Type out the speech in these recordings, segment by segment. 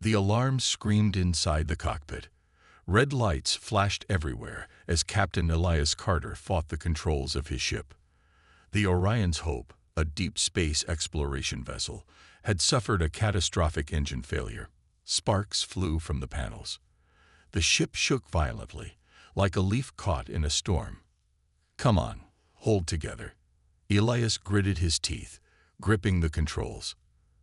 The alarm screamed inside the cockpit. Red lights flashed everywhere as Captain Elias Carter fought the controls of his ship. The Orion's Hope, a deep space exploration vessel, had suffered a catastrophic engine failure. Sparks flew from the panels. The ship shook violently, like a leaf caught in a storm. "Come on, hold together." Elias gritted his teeth, gripping the controls.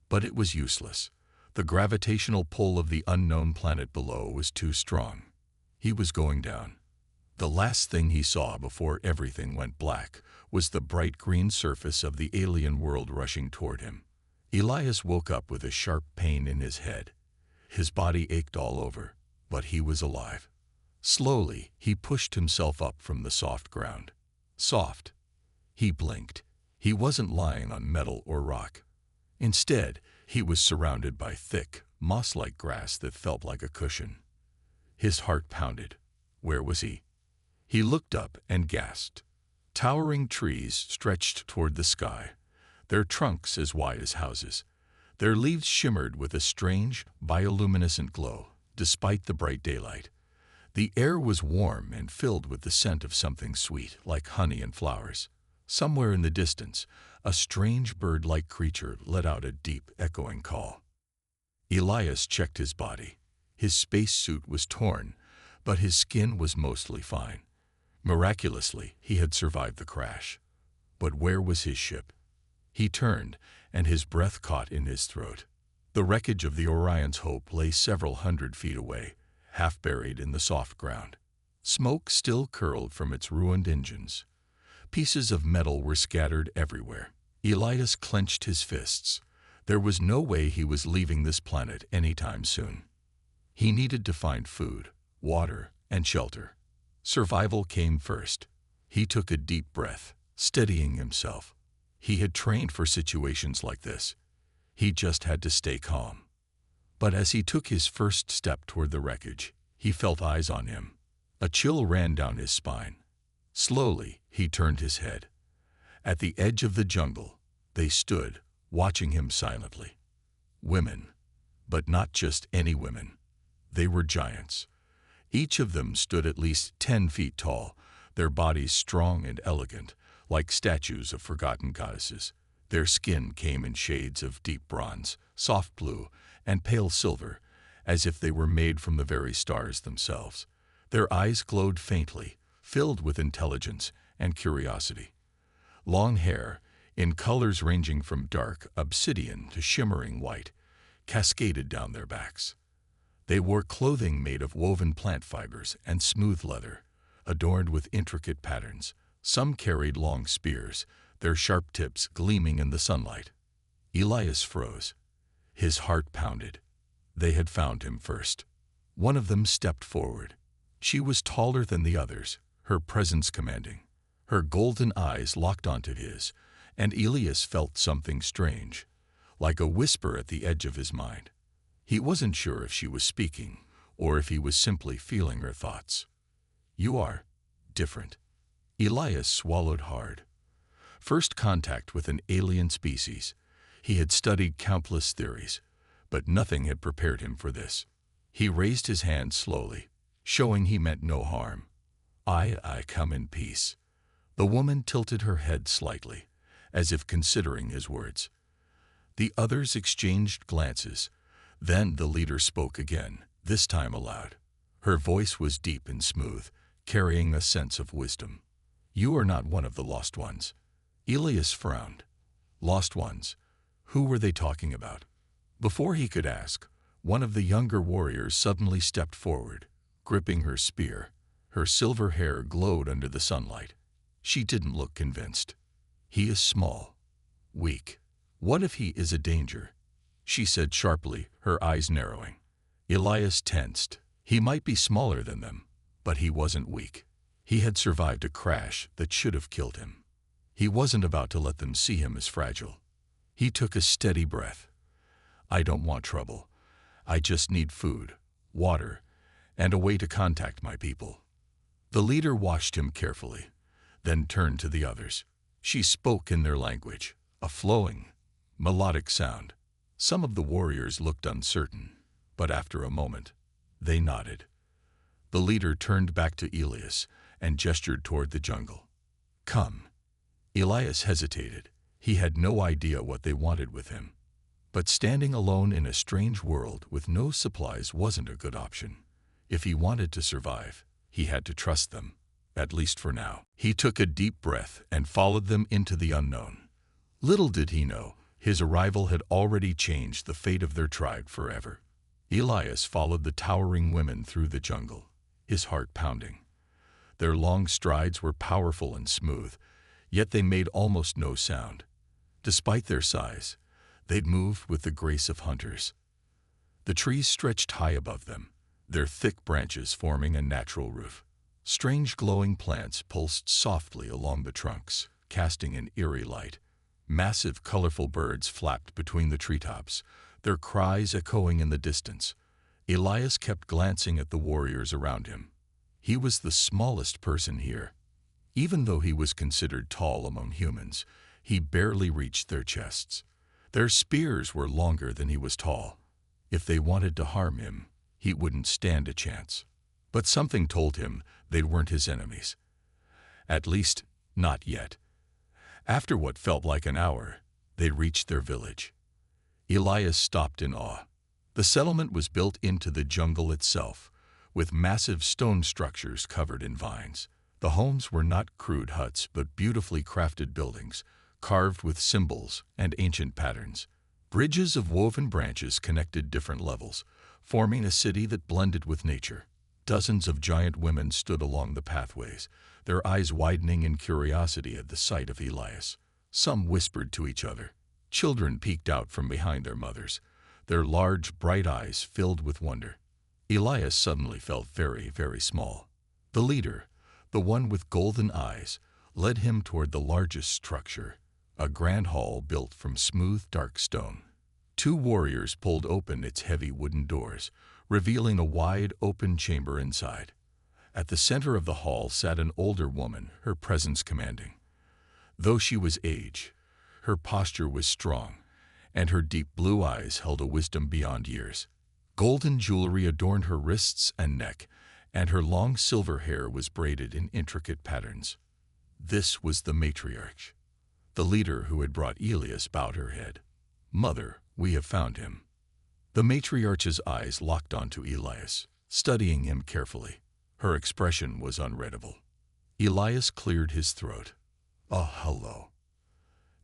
But it was useless. The gravitational pull of the unknown planet below was too strong. He was going down. The last thing he saw before everything went black was the bright green surface of the alien world rushing toward him. Elias woke up with a sharp pain in his head. His body ached all over, but he was alive. Slowly, he pushed himself up from the soft ground. Soft. He blinked. He wasn't lying on metal or rock. Instead, he was surrounded by thick, moss-like grass that felt like a cushion. His heart pounded. Where was he? He looked up and gasped. Towering trees stretched toward the sky, their trunks as wide as houses. Their leaves shimmered with a strange, bioluminescent glow, despite the bright daylight. The air was warm and filled with the scent of something sweet, like honey and flowers. Somewhere in the distance, a strange bird-like creature let out a deep, echoing call. Elias checked his body. His spacesuit was torn, but his skin was mostly fine. Miraculously, he had survived the crash. But where was his ship? He turned, and his breath caught in his throat. The wreckage of the Orion's Hope lay several hundred feet away, half buried in the soft ground. Smoke still curled from its ruined engines. Pieces of metal were scattered everywhere. Elias clenched his fists. There was no way he was leaving this planet anytime soon. He needed to find food, water, and shelter. Survival came first. He took a deep breath, steadying himself. He had trained for situations like this. He just had to stay calm. But as he took his first step toward the wreckage, he felt eyes on him. A chill ran down his spine. Slowly, he turned his head. At the edge of the jungle, they stood, watching him silently. Women, but not just any women. They were giants. Each of them stood at least 10 feet tall, their bodies strong and elegant, like statues of forgotten goddesses. Their skin came in shades of deep bronze, soft blue, and pale silver, as if they were made from the very stars themselves. Their eyes glowed faintly, filled with intelligence and curiosity. Long hair, in colors ranging from dark obsidian to shimmering white, cascaded down their backs. They wore clothing made of woven plant fibers and smooth leather, adorned with intricate patterns. Some carried long spears, their sharp tips gleaming in the sunlight. Elias froze. His heart pounded. They had found him first. One of them stepped forward. She was taller than the others, her presence commanding. Her golden eyes locked onto his, and Elias felt something strange, like a whisper at the edge of his mind. He wasn't sure if she was speaking, or if he was simply feeling her thoughts. "You are different." Elias swallowed hard. First contact with an alien species. He had studied countless theories, but nothing had prepared him for this. He raised his hand slowly, showing he meant no harm. I come in peace." The woman tilted her head slightly, as if considering his words. The others exchanged glances. Then the leader spoke again, this time aloud. Her voice was deep and smooth, carrying a sense of wisdom. "You are not one of the lost ones." Elias frowned. Lost ones? Who were they talking about? Before he could ask, one of the younger warriors suddenly stepped forward, gripping her spear. Her silver hair glowed under the sunlight. She didn't look convinced. "He is small, weak. What if he is a danger?" she said sharply, her eyes narrowing. Elias tensed. He might be smaller than them, but he wasn't weak. He had survived a crash that should have killed him. He wasn't about to let them see him as fragile. He took a steady breath. "I don't want trouble. I just need food, water, and a way to contact my people." The leader watched him carefully, then turned to the others. She spoke in their language, a flowing, melodic sound. Some of the warriors looked uncertain, but after a moment, they nodded. The leader turned back to Elias and gestured toward the jungle. "Come." Elias hesitated. He had no idea what they wanted with him. But standing alone in a strange world with no supplies wasn't a good option. If he wanted to survive, he had to trust them, at least for now. He took a deep breath and followed them into the unknown. Little did he know, his arrival had already changed the fate of their tribe forever. Elias followed the towering women through the jungle, his heart pounding. Their long strides were powerful and smooth, yet they made almost no sound. Despite their size, they'd moved with the grace of hunters. The trees stretched high above them, their thick branches forming a natural roof. Strange glowing plants pulsed softly along the trunks, casting an eerie light. Massive, colorful birds flapped between the treetops, their cries echoing in the distance. Elias kept glancing at the warriors around him. He was the smallest person here. Even though he was considered tall among humans, he barely reached their chests. Their spears were longer than he was tall. If they wanted to harm him, he wouldn't stand a chance. But something told him they weren't his enemies. At least, not yet. After what felt like an hour, they reached their village. Elias stopped in awe. The settlement was built into the jungle itself, with massive stone structures covered in vines. The homes were not crude huts but beautifully crafted buildings, carved with symbols and ancient patterns. Bridges of woven branches connected different levels, forming a city that blended with nature. Dozens of giant women stood along the pathways, their eyes widening in curiosity at the sight of Elias. Some whispered to each other. Children peeked out from behind their mothers, their large, bright eyes filled with wonder. Elias suddenly felt very, very small. The leader, the one with golden eyes, led him toward the largest structure, a grand hall built from smooth, dark stone. Two warriors pulled open its heavy wooden doors, revealing a wide, open chamber inside. At the center of the hall sat an older woman, her presence commanding. Though she was aged, her posture was strong, and her deep blue eyes held a wisdom beyond years. Golden jewelry adorned her wrists and neck, and her long silver hair was braided in intricate patterns. This was the matriarch. The leader who had brought Elias bowed her head. "Mother, we have found him." The matriarch's eyes locked onto Elias, studying him carefully. Her expression was unreadable. Elias cleared his throat. "Oh, hello."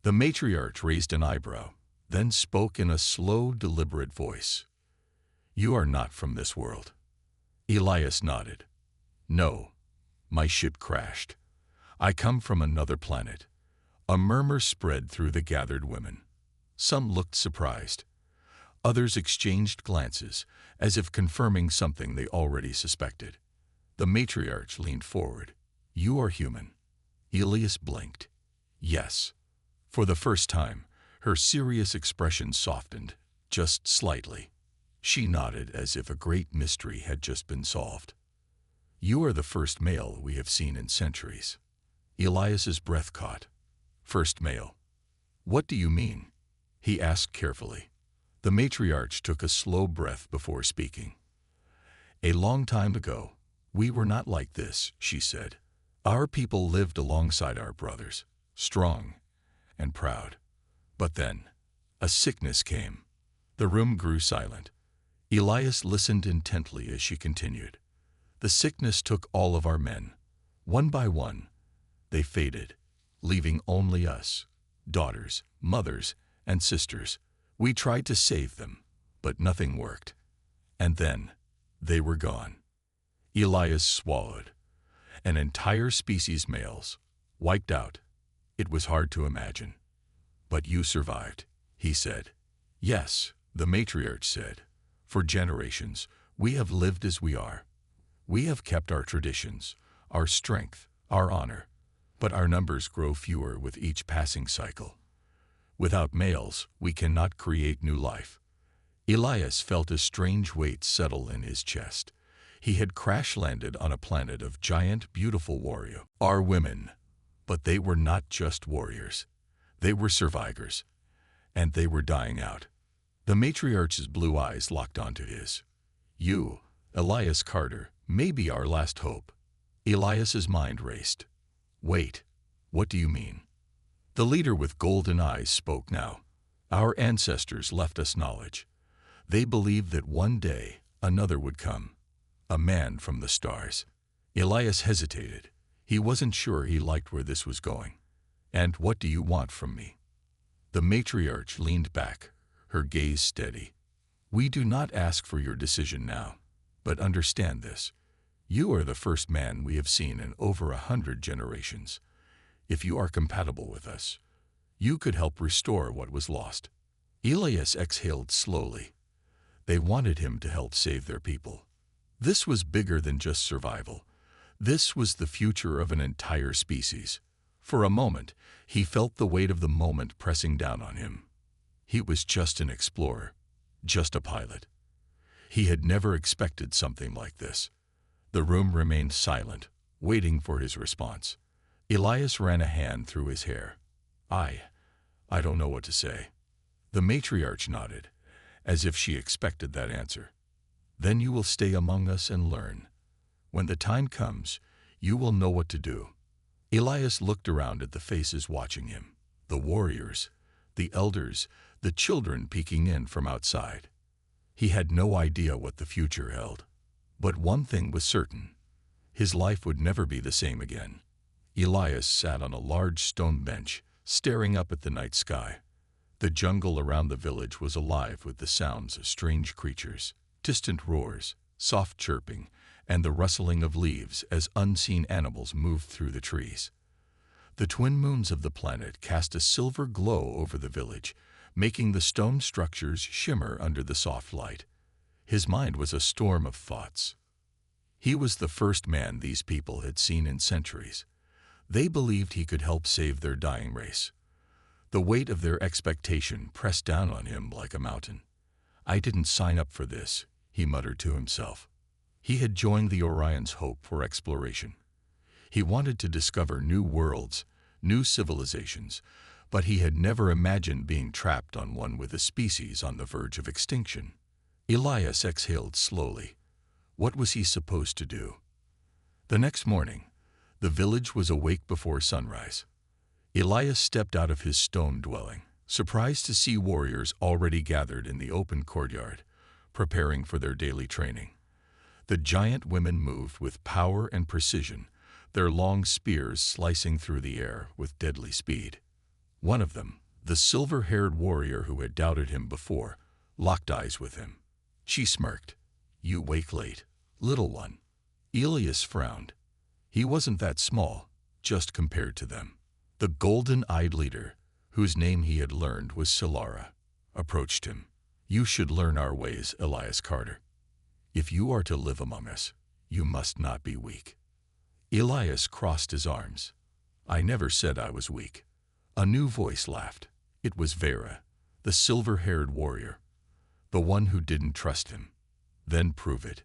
The matriarch raised an eyebrow, then spoke in a slow, deliberate voice. "You are not from this world." Elias nodded. "No, my ship crashed. I come from another planet." A murmur spread through the gathered women. Some looked surprised. Others exchanged glances, as if confirming something they already suspected. The matriarch leaned forward. "You are human." Elias blinked. "Yes." For the first time, her serious expression softened, just slightly. She nodded as if a great mystery had just been solved. "You are the first male we have seen in centuries." Elias's breath caught. "First male? What do you mean?" he asked carefully. The matriarch took a slow breath before speaking. "A long time ago, we were not like this," she said. "Our people lived alongside our brothers, strong and proud. But then, a sickness came." The room grew silent. Elias listened intently as she continued. "The sickness took all of our men. One by one, they faded, leaving only us, daughters, mothers, and sisters. We tried to save them, but nothing worked. And then, they were gone." Elias swallowed. An entire species, males, wiped out. It was hard to imagine. "But you survived," he said. "Yes," the matriarch said. "For generations, we have lived as we are. We have kept our traditions, our strength, our honor. But our numbers grow fewer with each passing cycle. Without males, we cannot create new life." Elias felt a strange weight settle in his chest. He had crash-landed on a planet of giant, beautiful warriors. Our women. But they were not just warriors. They were survivors. And they were dying out. The matriarch's blue eyes locked onto his. You, Elias Carter, may be our last hope. Elias's mind raced. Wait, what do you mean? The leader with golden eyes spoke now. Our ancestors left us knowledge. They believed that one day another would come, a man from the stars. Elias hesitated. He wasn't sure he liked where this was going. And what do you want from me? The matriarch leaned back, her gaze steady. We do not ask for your decision now, but understand this. You are the first man we have seen in over 100 generations. If you are compatible with us, you could help restore what was lost. Elias exhaled slowly. They wanted him to help save their people. This was bigger than just survival. This was the future of an entire species. For a moment, he felt the weight of the moment pressing down on him. He was just an explorer, just a pilot. He had never expected something like this. The room remained silent, waiting for his response. Elias ran a hand through his hair. I don't know what to say. The matriarch nodded, as if she expected that answer. Then you will stay among us and learn. When the time comes, you will know what to do. Elias looked around at the faces watching him, the warriors, the elders, the children peeking in from outside. He had no idea what the future held. But one thing was certain. His life would never be the same again. Elias sat on a large stone bench, staring up at the night sky. The jungle around the village was alive with the sounds of strange creatures, distant roars, soft chirping, and the rustling of leaves as unseen animals moved through the trees. The twin moons of the planet cast a silver glow over the village, making the stone structures shimmer under the soft light. His mind was a storm of thoughts. He was the first man these people had seen in centuries. They believed he could help save their dying race. The weight of their expectation pressed down on him like a mountain. I didn't sign up for this, he muttered to himself. He had joined the Orion's hope for exploration. He wanted to discover new worlds, new civilizations, but he had never imagined being trapped on one with a species on the verge of extinction. Elias exhaled slowly. What was he supposed to do? The next morning, the village was awake before sunrise. Elias stepped out of his stone dwelling, surprised to see warriors already gathered in the open courtyard, preparing for their daily training. The giant women moved with power and precision, their long spears slicing through the air with deadly speed. One of them, the silver-haired warrior who had doubted him before, locked eyes with him. She smirked. You wake late, little one. Elias frowned. He wasn't that small, just compared to them. The golden-eyed leader, whose name he had learned was Solara, approached him. You should learn our ways, Elias Carter. If you are to live among us, you must not be weak. Elias crossed his arms. I never said I was weak. A new voice laughed. It was Vera, the silver-haired warrior, the one who didn't trust him. Then prove it.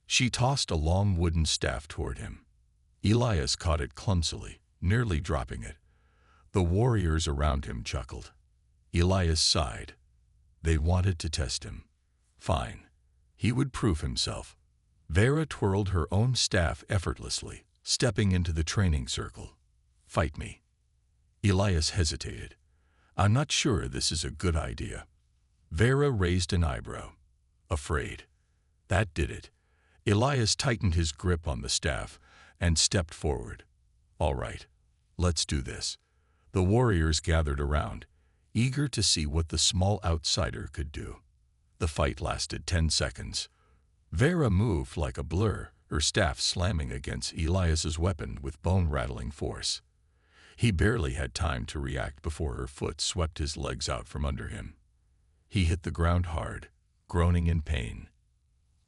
She tossed a long wooden staff toward him. Elias caught it clumsily, nearly dropping it. The warriors around him chuckled. Elias sighed. They wanted to test him. Fine. He would prove himself. Vera twirled her own staff effortlessly, stepping into the training circle. Fight me. Elias hesitated. I'm not sure this is a good idea. Vera raised an eyebrow. Afraid. That did it. Elias tightened his grip on the staff and stepped forward. All right, let's do this. The warriors gathered around, eager to see what the small outsider could do. The fight lasted 10 seconds. Vera moved like a blur, her staff slamming against Elias's weapon with bone-rattling force. He barely had time to react before her foot swept his legs out from under him. He hit the ground hard, groaning in pain.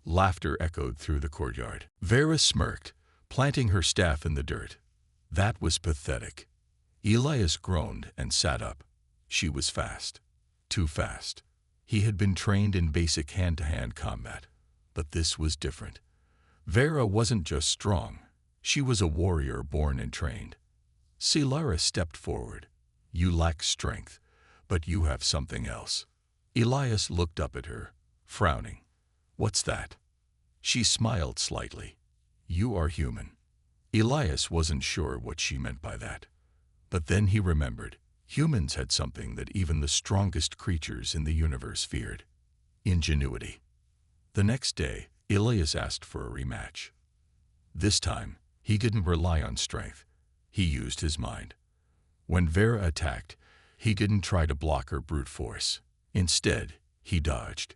Laughter echoed through the courtyard. Vera smirked, planting her staff in the dirt. That was pathetic. Elias groaned and sat up. She was fast. Too fast. He had been trained in basic hand-to-hand combat, but this was different. Vera wasn't just strong. She was a warrior born and trained. Solara stepped forward. You lack strength, but you have something else. Elias looked up at her, frowning. What's that? She smiled slightly. You are human. Elias wasn't sure what she meant by that. But then he remembered. Humans had something that even the strongest creatures in the universe feared. Ingenuity. The next day, Elias asked for a rematch. This time, he didn't rely on strength. He used his mind. When Vera attacked, he didn't try to block her brute force. Instead, he dodged.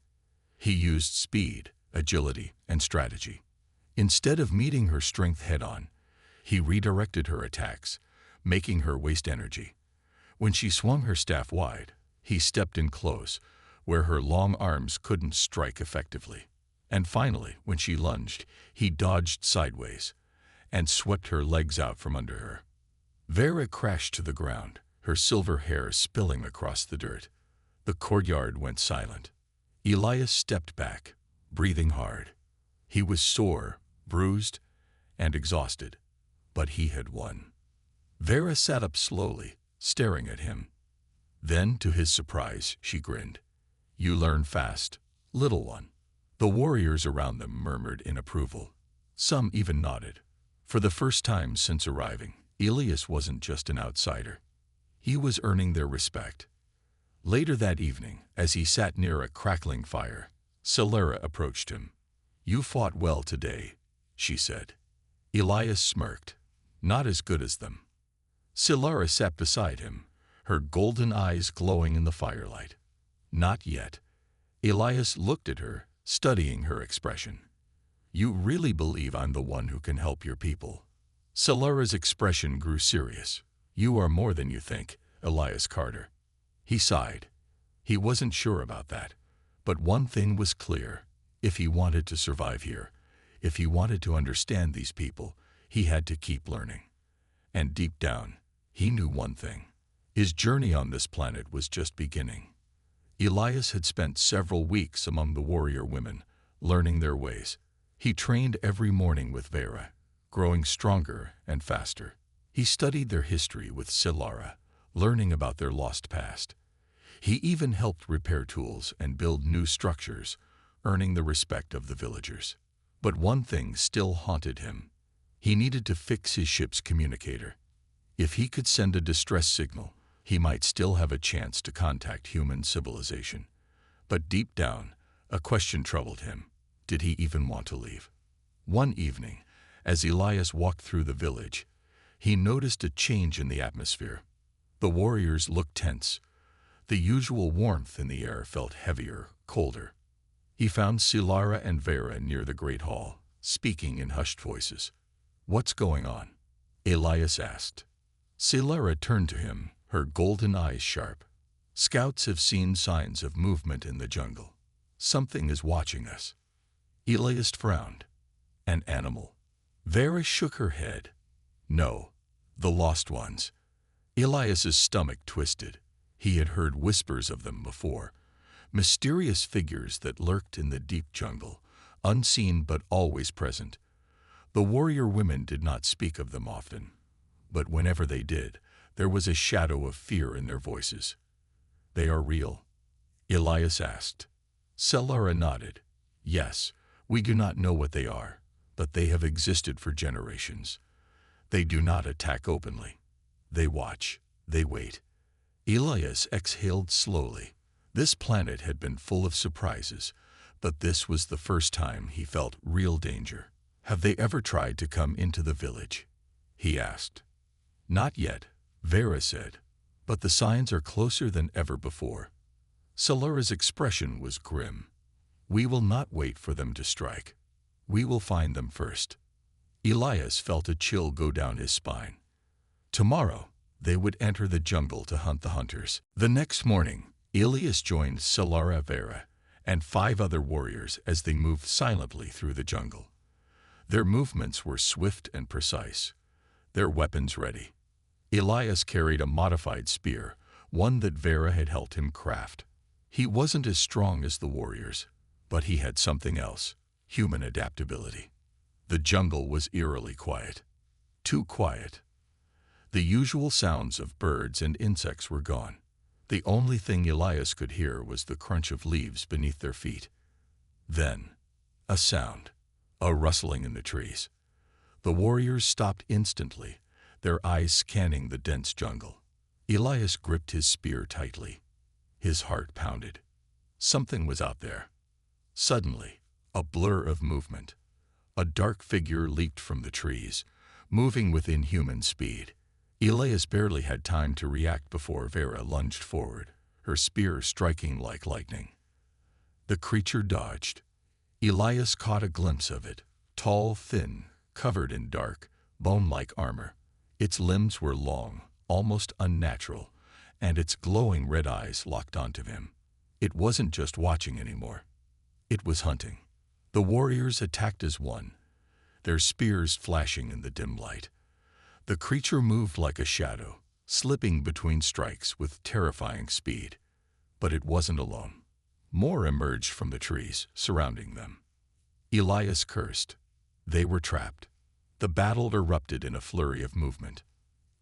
He used speed, agility, and strategy. Instead of meeting her strength head-on, he redirected her attacks, making her waste energy. When she swung her staff wide, he stepped in close, where her long arms couldn't strike effectively. And finally, when she lunged, he dodged sideways and swept her legs out from under her. Vera crashed to the ground, her silver hair spilling across the dirt. The courtyard went silent. Elias stepped back, breathing hard. He was sore, bruised, and exhausted, but he had won. Vera sat up slowly, staring at him. Then, to his surprise, she grinned. You learn fast, little one. The warriors around them murmured in approval. Some even nodded. For the first time since arriving, Elias wasn't just an outsider. He was earning their respect. Later that evening, as he sat near a crackling fire, Celera approached him. You fought well today, she said. Elias smirked. Not as good as them. Celera sat beside him, her golden eyes glowing in the firelight. Not yet. Elias looked at her, studying her expression. You really believe I'm the one who can help your people? Celera's expression grew serious. You are more than you think, Elias Carter. He sighed. He wasn't sure about that. But one thing was clear. If he wanted to survive here, if he wanted to understand these people, he had to keep learning. And deep down, he knew one thing. His journey on this planet was just beginning. Elias had spent several weeks among the warrior women, learning their ways. He trained every morning with Vera, growing stronger and faster. He studied their history with Celera, learning about their lost past. He even helped repair tools and build new structures, earning the respect of the villagers. But one thing still haunted him. He needed to fix his ship's communicator. If he could send a distress signal, he might still have a chance to contact human civilization. But deep down, a question troubled him. Did he even want to leave? One evening, as Elias walked through the village, he noticed a change in the atmosphere. The warriors looked tense. The usual warmth in the air felt heavier, colder. He found Celera and Vera near the great hall, speaking in hushed voices. What's going on? Elias asked. Celera turned to him, her golden eyes sharp. Scouts have seen signs of movement in the jungle. Something is watching us. Elias frowned. An animal. Vera shook her head. No, the lost ones. Elias's stomach twisted. He had heard whispers of them before. Mysterious figures that lurked in the deep jungle, unseen but always present. The warrior women did not speak of them often, but whenever they did, there was a shadow of fear in their voices. They are real? Elias asked. Celera nodded. Yes, we do not know what they are, but they have existed for generations. They do not attack openly. They watch. They wait. Elias exhaled slowly. This planet had been full of surprises, but this was the first time he felt real danger. Have they ever tried to come into the village? He asked. Not yet, Vera said, but the signs are closer than ever before. Celera's expression was grim. We will not wait for them to strike. We will find them first. Elias felt a chill go down his spine. Tomorrow, they would enter the jungle to hunt the hunters. The next morning, Elias joined Celera, Vera, and 5 other warriors as they moved silently through the jungle. Their movements were swift and precise, their weapons ready. Elias carried a modified spear, one that Vera had helped him craft. He wasn't as strong as the warriors, but he had something else, human adaptability. The jungle was eerily quiet. Too quiet. The usual sounds of birds and insects were gone. The only thing Elias could hear was the crunch of leaves beneath their feet. Then, a sound. A rustling in the trees. The warriors stopped instantly, their eyes scanning the dense jungle. Elias gripped his spear tightly. His heart pounded. Something was out there. Suddenly, a blur of movement. A dark figure leaped from the trees, moving with inhuman speed. Elias barely had time to react before Vera lunged forward, her spear striking like lightning. The creature dodged. Elias caught a glimpse of it, tall, thin, covered in dark, bone-like armor. Its limbs were long, almost unnatural, and its glowing red eyes locked onto him. It wasn't just watching anymore. It was hunting. The warriors attacked as one, their spears flashing in the dim light. The creature moved like a shadow, slipping between strikes with terrifying speed. But it wasn't alone. More emerged from the trees, surrounding them. Elias cursed. They were trapped. The battle erupted in a flurry of movement.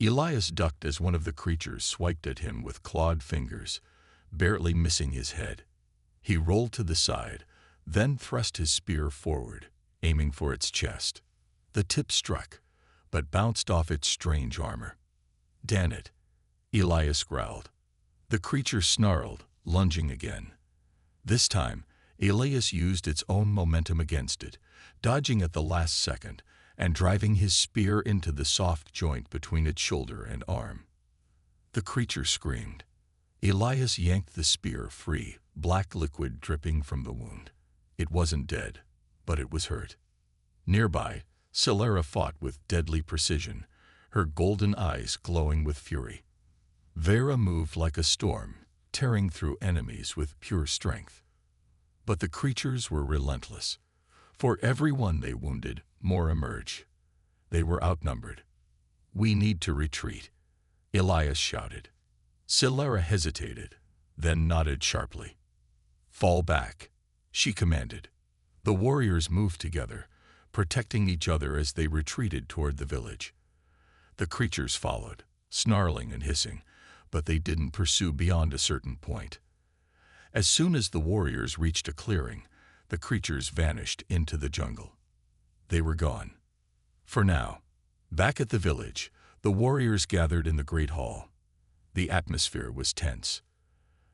Elias ducked as one of the creatures swiped at him with clawed fingers, barely missing his head. He rolled to the side, then thrust his spear forward, aiming for its chest. The tip struck, but bounced off its strange armor. "Damn it," Elias growled. The creature snarled, lunging again. This time, Elias used its own momentum against it, dodging at the last second and driving his spear into the soft joint between its shoulder and arm. The creature screamed. Elias yanked the spear free, black liquid dripping from the wound. It wasn't dead, but it was hurt. Nearby, Celera fought with deadly precision, her golden eyes glowing with fury. Vera moved like a storm, tearing through enemies with pure strength. But the creatures were relentless. For every one they wounded, more emerged. They were outnumbered. "We need to retreat," Elias shouted. Celera hesitated, then nodded sharply. "Fall back," she commanded. The warriors moved together, protecting each other as they retreated toward the village. The creatures followed, snarling and hissing, but they didn't pursue beyond a certain point. As soon as the warriors reached a clearing, the creatures vanished into the jungle. They were gone. For now. Back at the village, the warriors gathered in the great hall. The atmosphere was tense.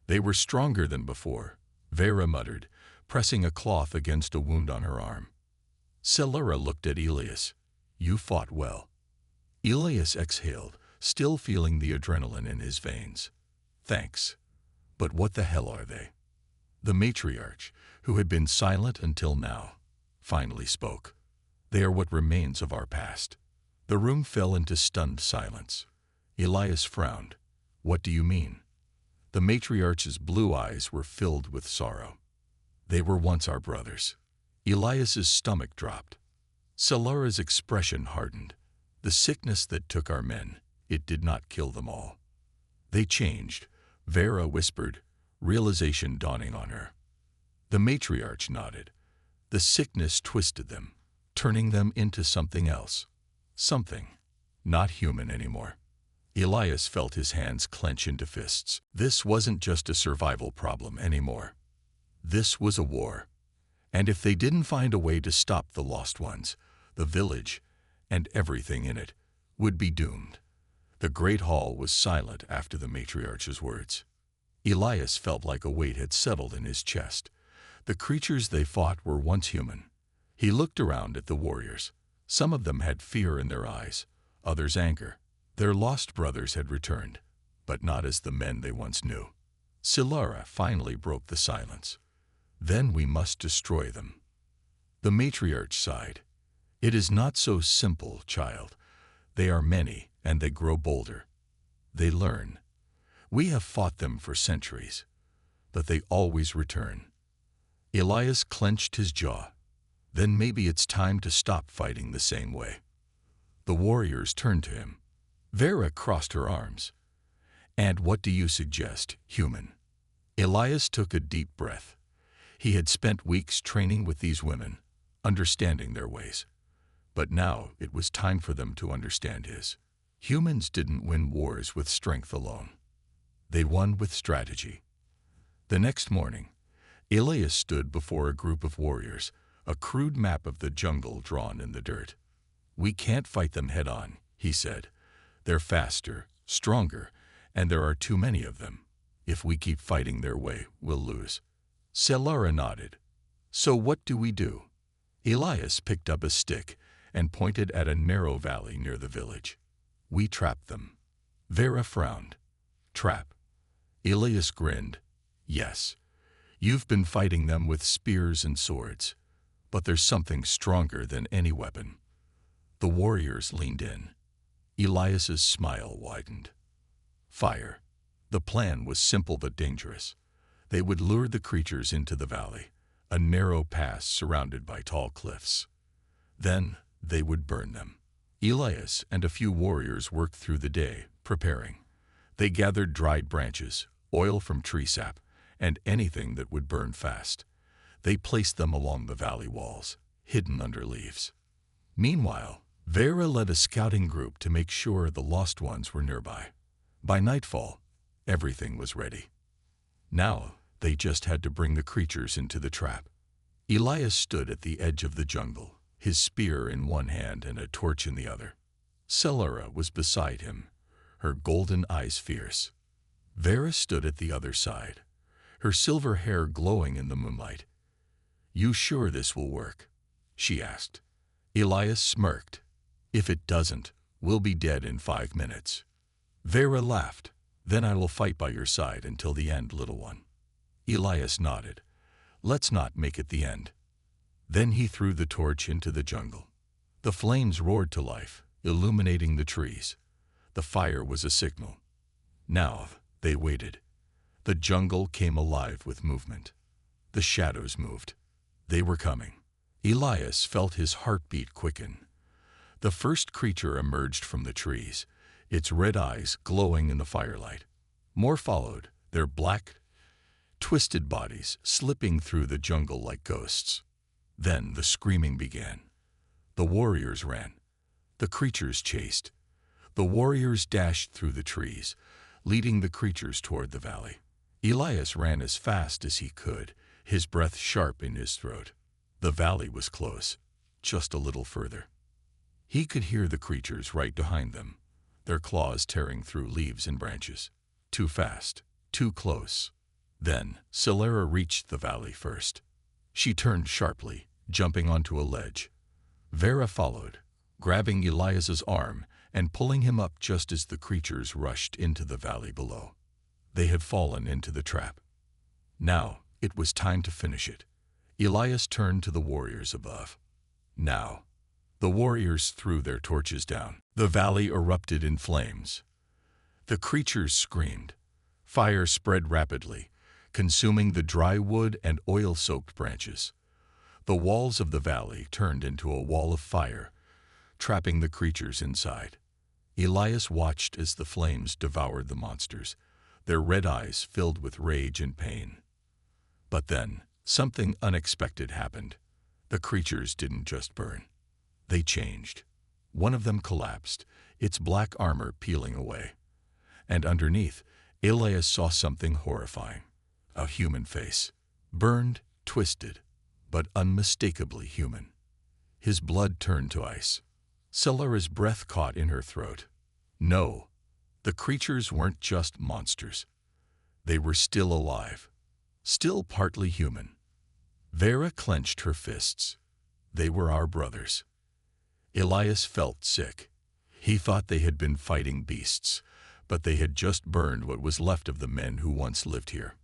They were stronger than before, Vera muttered, pressing a cloth against a wound on her arm. Celera looked at Elias. "You fought well." Elias exhaled, still feeling the adrenaline in his veins. "Thanks. But what the hell are they?" The matriarch, who had been silent until now, finally spoke. "They are what remains of our past." The room fell into stunned silence. Elias frowned. "What do you mean?" The matriarch's blue eyes were filled with sorrow. "They were once our brothers." Elias's stomach dropped. Celera's expression hardened. "The sickness that took our men, it did not kill them all. They changed," Vera whispered, realization dawning on her. The matriarch nodded. "The sickness twisted them, turning them into something else. Something not human anymore." Elias felt his hands clench into fists. This wasn't just a survival problem anymore. This was a war. And if they didn't find a way to stop the lost ones, the village, and everything in it, would be doomed. The great hall was silent after the matriarch's words. Elias felt like a weight had settled in his chest. The creatures they fought were once human. He looked around at the warriors. Some of them had fear in their eyes, others anger. Their lost brothers had returned, but not as the men they once knew. Celera finally broke the silence. "Then we must destroy them." The matriarch sighed. "It is not so simple, child. They are many, and they grow bolder. They learn. We have fought them for centuries, but they always return." Elias clenched his jaw. "Then maybe it's time to stop fighting the same way." The warriors turned to him. Vera crossed her arms. "And what do you suggest, human?" Elias took a deep breath. He had spent weeks training with these women, understanding their ways. But now it was time for them to understand his. Humans didn't win wars with strength alone. They won with strategy. The next morning, Elias stood before a group of warriors, a crude map of the jungle drawn in the dirt. "We can't fight them head-on," he said. "They're faster, stronger, and there are too many of them. If we keep fighting their way, we'll lose." Selara nodded. "So what do we do?" Elias picked up a stick and pointed at a narrow valley near the village. "We trap them." Vera frowned. "Trap?" Elias grinned. "Yes. You've been fighting them with spears and swords, but there's something stronger than any weapon." The warriors leaned in. Elias's smile widened. Fire. The plan was simple but dangerous. They would lure the creatures into the valley, a narrow pass surrounded by tall cliffs. Then they would burn them. Elias and a few warriors worked through the day, preparing. They gathered dried branches, oil from tree sap, and anything that would burn fast. They placed them along the valley walls, hidden under leaves. Meanwhile, Vera led a scouting group to make sure the lost ones were nearby. By nightfall, everything was ready. Now, they just had to bring the creatures into the trap. Elias stood at the edge of the jungle, his spear in one hand and a torch in the other. Selara was beside him, her golden eyes fierce. Vera stood at the other side, her silver hair glowing in the moonlight. "You sure this will work?" she asked. Elias smirked. "If it doesn't, we'll be dead in 5 minutes." Vera laughed. "Then I will fight by your side until the end, little one." Elias nodded. "Let's not make it the end." Then he threw the torch into the jungle. The flames roared to life, illuminating the trees. The fire was a signal. Now they waited. The jungle came alive with movement. The shadows moved. They were coming. Elias felt his heartbeat quicken. The first creature emerged from the trees, its red eyes glowing in the firelight. More followed, their black, twisted bodies slipping through the jungle like ghosts. Then the screaming began. The warriors ran. The creatures chased. The warriors dashed through the trees, leading the creatures toward the valley. Elias ran as fast as he could, his breath sharp in his throat. The valley was close, just a little further. He could hear the creatures right behind them, their claws tearing through leaves and branches. Too fast, too close. Then Selara reached the valley first. She turned sharply, jumping onto a ledge. Vera followed, grabbing Elias's arm and pulling him up just as the creatures rushed into the valley below. They had fallen into the trap. Now it was time to finish it. Elias turned to the warriors above. Now, the warriors threw their torches down. The valley erupted in flames. The creatures screamed. Fire spread rapidly, consuming the dry wood and oil-soaked branches. The walls of the valley turned into a wall of fire, trapping the creatures inside. Elias watched as the flames devoured the monsters, their red eyes filled with rage and pain. But then, something unexpected happened. The creatures didn't just burn. They changed. One of them collapsed, its black armor peeling away. And underneath, Elias saw something horrifying. A human face. Burned, twisted, but unmistakably human. His blood turned to ice. Selara's breath caught in her throat. No, the creatures weren't just monsters. They were still alive, still partly human. Vera clenched her fists. They were our brothers. Elias felt sick. He thought they had been fighting beasts, but they had just burned what was left of the men who once lived here.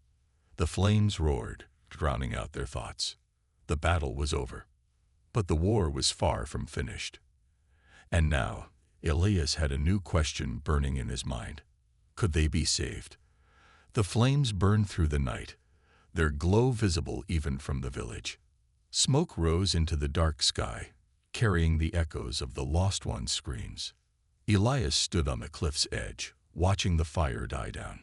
The flames roared, drowning out their thoughts. The battle was over, but the war was far from finished. And now, Elias had a new question burning in his mind. Could they be saved? The flames burned through the night, their glow visible even from the village. Smoke rose into the dark sky, carrying the echoes of the lost ones' screams. Elias stood on the cliff's edge, watching the fire die down.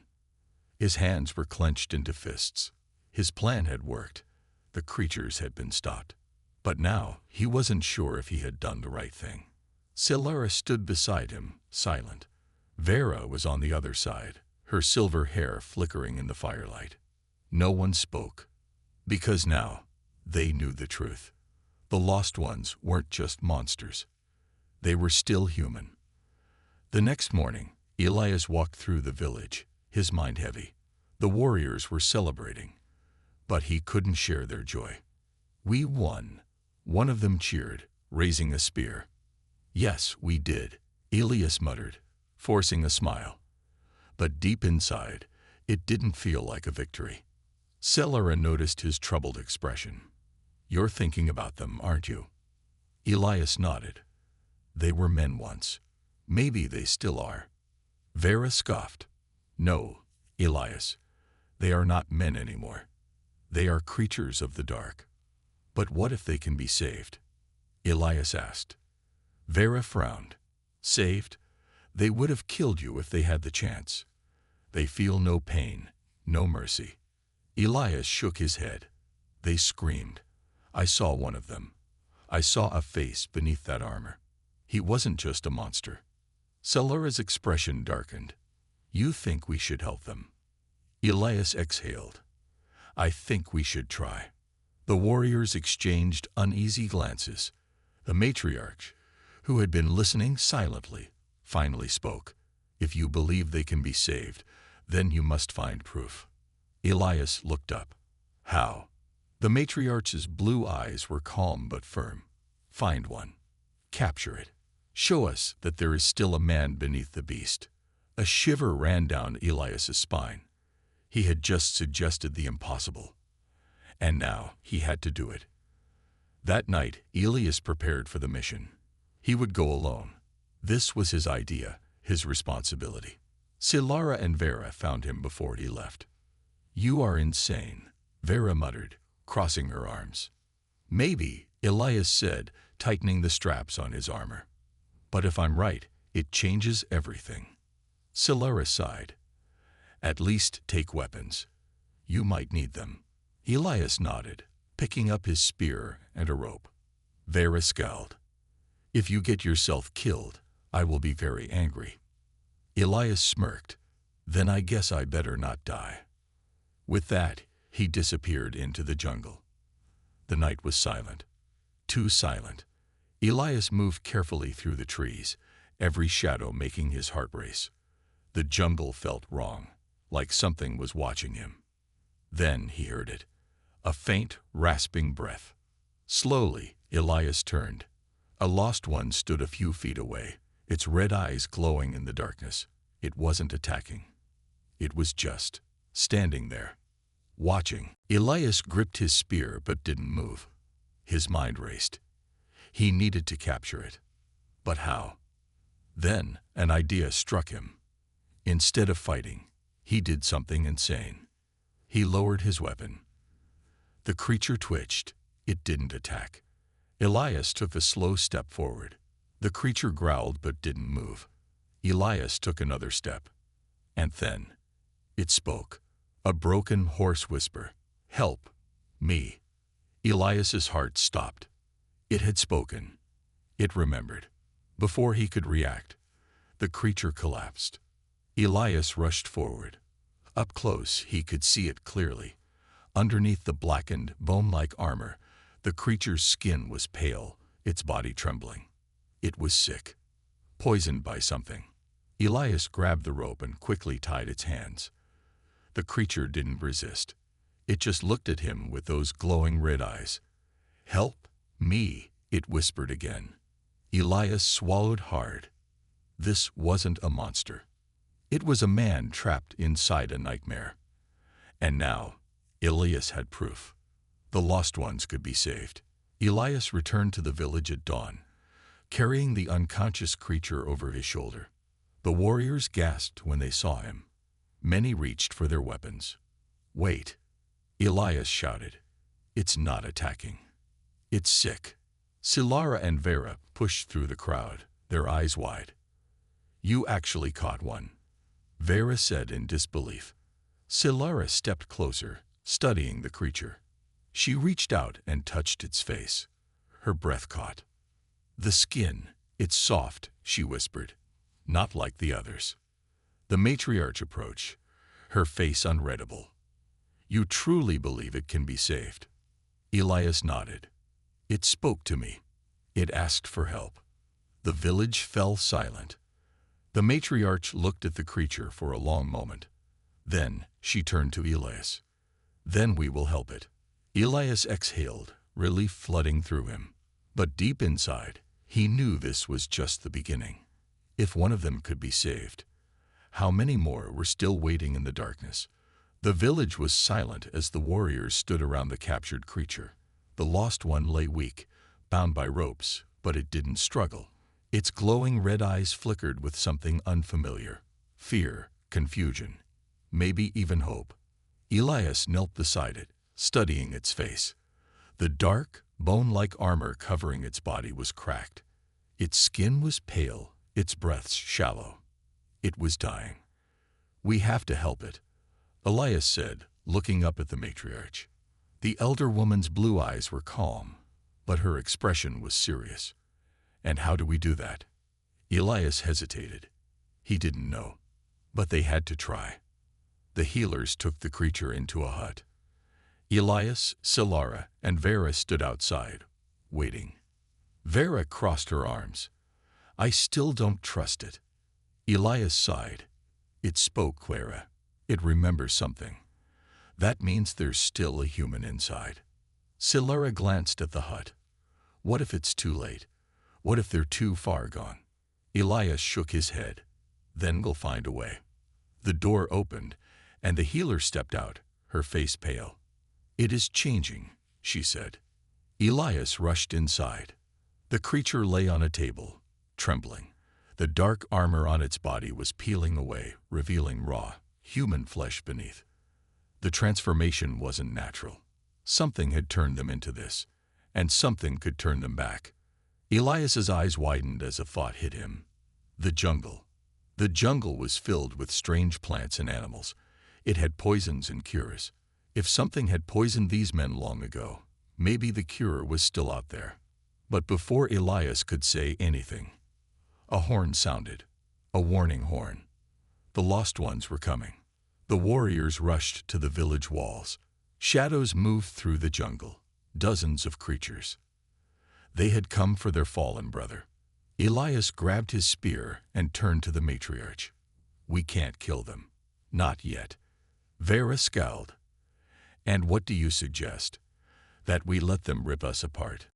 His hands were clenched into fists. His plan had worked. The creatures had been stopped. But now, he wasn't sure if he had done the right thing. Selara stood beside him, silent. Vera was on the other side, her silver hair flickering in the firelight. No one spoke, because now they knew the truth. The lost ones weren't just monsters. They were still human. The next morning, Elias walked through the village, his mind heavy. The warriors were celebrating, but he couldn't share their joy. "We won," one of them cheered, raising a spear. "Yes, we did," Elias muttered, forcing a smile. But deep inside, it didn't feel like a victory. Celara noticed his troubled expression. "You're thinking about them, aren't you?" Elias nodded. "They were men once. Maybe they still are." Vera scoffed. "No, Elias, they are not men anymore. They are creatures of the dark." "But what if they can be saved?" Elias asked. Vera frowned. "Saved? They would have killed you if they had the chance. They feel no pain, no mercy." Elias shook his head. "They screamed. I saw one of them. I saw a face beneath that armor. He wasn't just a monster." Celara's expression darkened. "You think we should help them?" Elias exhaled. "I think we should try." The warriors exchanged uneasy glances. The matriarch, who had been listening silently, finally spoke. "If you believe they can be saved, then you must find proof." Elias looked up. "How?" The matriarch's blue eyes were calm but firm. "Find one. Capture it. Show us that there is still a man beneath the beast." A shiver ran down Elias's spine. He had just suggested the impossible, and now he had to do it. That night, Elias prepared for the mission. He would go alone. This was his idea, his responsibility. Celara and Vera found him before he left. "You are insane," Vera muttered, crossing her arms. "Maybe," Elias said, tightening the straps on his armor. "But if I'm right, it changes everything." Celara sighed. "At least take weapons. You might need them." Elias nodded, picking up his spear and a rope. Vera scowled. "If you get yourself killed, I will be very angry." Elias smirked. "Then I guess I better not die." With that, he disappeared into the jungle. The night was silent. Too silent. Elias moved carefully through the trees, every shadow making his heart race. The jungle felt wrong, like something was watching him. Then he heard it. A faint, rasping breath. Slowly, Elias turned. A lost one stood a few feet away, its red eyes glowing in the darkness. It wasn't attacking. It was just standing there, watching. Elias gripped his spear but didn't move. His mind raced. He needed to capture it. But how? Then an idea struck him. Instead of fighting, he did something insane. He lowered his weapon. The creature twitched. It didn't attack. Elias took a slow step forward. The creature growled but didn't move. Elias took another step. And then, it spoke. A broken, hoarse whisper. "Help me." Elias's heart stopped. It had spoken. It remembered. Before he could react, the creature collapsed. Elias rushed forward. Up close, he could see it clearly. Underneath the blackened, bone-like armor, the creature's skin was pale, its body trembling. It was sick, poisoned by something. Elias grabbed the rope and quickly tied its hands. The creature didn't resist. It just looked at him with those glowing red eyes. "Help me," it whispered again. Elias swallowed hard. This wasn't a monster. It was a man trapped inside a nightmare. And now, Elias had proof. The lost ones could be saved. Elias returned to the village at dawn, carrying the unconscious creature over his shoulder. The warriors gasped when they saw him. Many reached for their weapons. "Wait," Elias shouted. "It's not attacking. It's sick." Celara and Vera pushed through the crowd, their eyes wide. "You actually caught one," Vera said in disbelief. Celara stepped closer, studying the creature. She reached out and touched its face. Her breath caught. "The skin, it's soft," she whispered. "Not like the others." The matriarch approached, her face unreadable. "You truly believe it can be saved?" Elias nodded. It spoke to me. It asked for help. The village fell silent. The matriarch looked at the creature for a long moment. Then she turned to Elias. "Then we will help it." Elias exhaled, relief flooding through him. But deep inside, he knew this was just the beginning. If one of them could be saved, how many more were still waiting in the darkness? The village was silent as the warriors stood around the captured creature. The lost one lay weak, bound by ropes, but it didn't struggle. Its glowing red eyes flickered with something unfamiliar. Fear, confusion, maybe even hope. Elias knelt beside it, studying its face. The dark, bone-like armor covering its body was cracked. Its skin was pale, its breaths shallow. It was dying. "We have to help it," Elias said, looking up at the matriarch. The elder woman's blue eyes were calm, but her expression was serious. "And how do we do that?" Elias hesitated. He didn't know, but they had to try. The healers took the creature into a hut. Elias, Silara, and Vera stood outside, waiting. Vera crossed her arms. "I still don't trust it." Elias sighed. "It spoke, Clara. It remembers something. That means there's still a human inside." Silara glanced at the hut. "What if it's too late? What if they're too far gone?" Elias shook his head. "Then we'll find a way." The door opened, and the healer stepped out, her face pale. "It is changing," she said. Elias rushed inside. The creature lay on a table, trembling. The dark armor on its body was peeling away, revealing raw, human flesh beneath. The transformation wasn't natural. Something had turned them into this, and something could turn them back. Elias's eyes widened as a thought hit him. The jungle. The jungle was filled with strange plants and animals. It had poisons and cures. If something had poisoned these men long ago, maybe the cure was still out there. But before Elias could say anything, a horn sounded, a warning horn. The lost ones were coming. The warriors rushed to the village walls. Shadows moved through the jungle, dozens of creatures. They had come for their fallen brother. Elias grabbed his spear and turned to the matriarch. "We can't kill them. Not yet." Vera scowled. "And what do you suggest? That we let them rip us apart?"